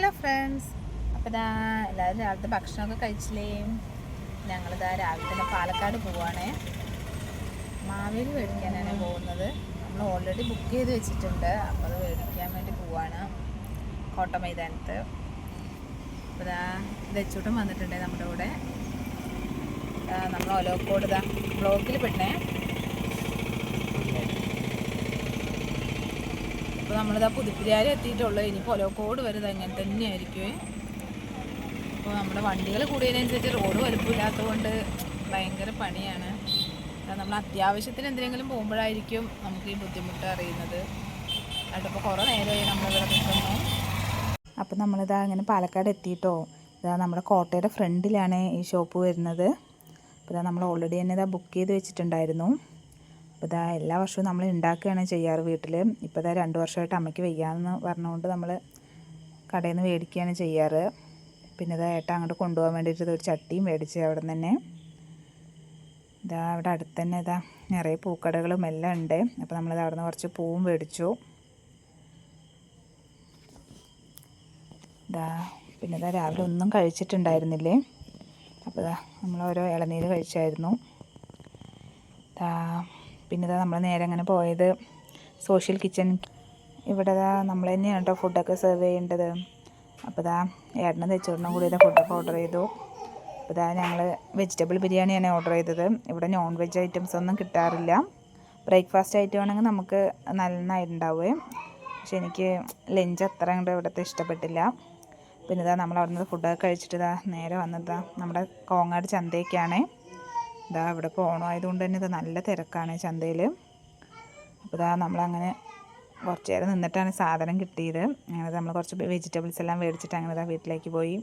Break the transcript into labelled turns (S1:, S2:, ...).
S1: Hello friends, അപ്പോൾ ഇതാ എല്ലാവരും രാവിലത്തെ ഭക്ഷണമൊക്കെ കഴിച്ചില്ലേ? ഞങ്ങളിതാ രാവിലെ തന്നെ പാലക്കാട് പോവുകയാണേ. മാവേലി മേടിക്കാനാണ് പോകുന്നത്. നമ്മൾ ഓൾറെഡി ബുക്ക് ചെയ്ത് വെച്ചിട്ടുണ്ട്. അപ്പോൾ അത് മേടിക്കാൻ വേണ്ടി പോവുകയാണ് കോട്ട മൈതാനത്ത്. അപ്പോൾ ഇതാ ദച്ചൂട്ടം വന്നിട്ടുണ്ട് നമ്മുടെ കൂടെ. നമ്മൾ ഒലോക്കോട് ഇതാ ബ്ലോക്കിൽ പെട്ടേ. അപ്പോൾ നമ്മളിതാ പുതുപ്പിരിയാരം എത്തിയിട്ടുള്ളൂ. ഇനിയിപ്പോൾ ഒലോക്കോട് വരുന്നത് അങ്ങനെ തന്നെയായിരിക്കുമേ. അപ്പോൾ നമ്മുടെ വണ്ടികൾ കൂടിയതിനനുസരിച്ച് റോഡ് വലുപ്പമില്ലാത്തതുകൊണ്ട് ഭയങ്കര പണിയാണ്. നമ്മൾ അത്യാവശ്യത്തിന് എന്തെങ്കിലും പോകുമ്പോഴായിരിക്കും നമുക്ക് ഈ ബുദ്ധിമുട്ട് അറിയുന്നത്. അതിപ്പോൾ കുറേ നേരമായി നമ്മളിവിടെ നിൽക്കുന്നു. അപ്പോൾ നമ്മളിതാ അങ്ങനെ പാലക്കാട് എത്തിയിട്ടോ. ഇതാ നമ്മുടെ കോട്ടയുടെ ഫ്രണ്ടിലാണ് ഈ ഷോപ്പ് വരുന്നത്. അപ്പോൾ ഇതാ നമ്മൾ ഓൾറെഡി തന്നെ ഇതാ ബുക്ക് ചെയ്ത് വെച്ചിട്ടുണ്ടായിരുന്നു. അപ്പോൾ ഇതാ എല്ലാ വർഷവും നമ്മൾ ഉണ്ടാക്കുകയാണ് ചെയ്യാറ് വീട്ടിൽ. ഇപ്പോൾ ഇതാ 2 വർഷമായിട്ട് അമ്മയ്ക്ക് വയ്യാമെന്ന് പറഞ്ഞുകൊണ്ട് നമ്മൾ കടയിൽ നിന്ന് മേടിക്കുകയാണ് ചെയ്യാറ്. പിന്നെ ഇതാ ഏട്ടൻ അങ്ങോട്ട് കൊണ്ടുപോകാൻ വേണ്ടിയിട്ട് ഒരു ചട്ടിയും മേടിച്ച് അവിടെ നിന്ന് തന്നെ. ഇതാ അവിടെ അടുത്ത് തന്നെ ഇതാ നിറയെ പൂക്കടകളും എല്ലാം ഉണ്ട്. അപ്പോൾ നമ്മളിത് അവിടെ നിന്ന് കുറച്ച് പൂവും മേടിച്ചു. ഇതാ പിന്നെ ഇതാ രാവിലെ ഒന്നും കഴിച്ചിട്ടുണ്ടായിരുന്നില്ലേ. അപ്പോൾ ഇതാ നമ്മൾ ഓരോ ഇളനീര് കഴിച്ചായിരുന്നു. പിന്നെ ഇതാ നമ്മൾ നേരെ അങ്ങനെ പോയത് സോഷ്യൽ കിച്ചൺ. ഇവിടെ ഇതാ നമ്മൾ തന്നെയാണ് കേട്ടോ ഫുഡൊക്കെ സെർവ് ചെയ്യേണ്ടത്. അപ്പോൾ ഇതാ ഏട്ടനും തെച്ചോട്ടനും കൂടി ഇതാ ഫുഡൊക്കെ ഓർഡർ ചെയ്തു. അപ്പോൾ ഇതാ ഞങ്ങൾ വെജിറ്റബിൾ ബിരിയാണിയാണ് ഓർഡർ ചെയ്തത്. ഇവിടെ നോൺ വെജ് ഐറ്റംസ് ഒന്നും കിട്ടാറില്ല. ബ്രേക്ക്ഫാസ്റ്റ് ഐറ്റം ആണെങ്കിൽ നമുക്ക് നന്നായിട്ടുണ്ടാവുമേ. പക്ഷെ എനിക്ക് ലഞ്ച് അത്ര കണ്ട് ഇവിടുത്തെ ഇഷ്ടപ്പെട്ടില്ല. പിന്നെ ഇതാ നമ്മൾ അവിടെ നിന്ന് ഫുഡൊക്കെ കഴിച്ചിട്ട് ഇതാ നേരെ വന്നതാ നമ്മുടെ കോങ്ങാട് ചന്തയ്ക്കാണ്. ഇതാ ഇവിടെ ഇപ്പോൾ ഓണമായതുകൊണ്ട് തന്നെ ഇത് നല്ല തിരക്കാണ് ചന്തയിൽ. അപ്പോൾ ഇതാ നമ്മളങ്ങനെ കുറച്ച് നേരം നിന്നിട്ടാണ് സാധനം കിട്ടിയത്. അങ്ങനെ നമ്മൾ കുറച്ച് വെജിറ്റബിൾസ് എല്ലാം മേടിച്ചിട്ട് അങ്ങനെ ഇതാ വീട്ടിലേക്ക് പോയി.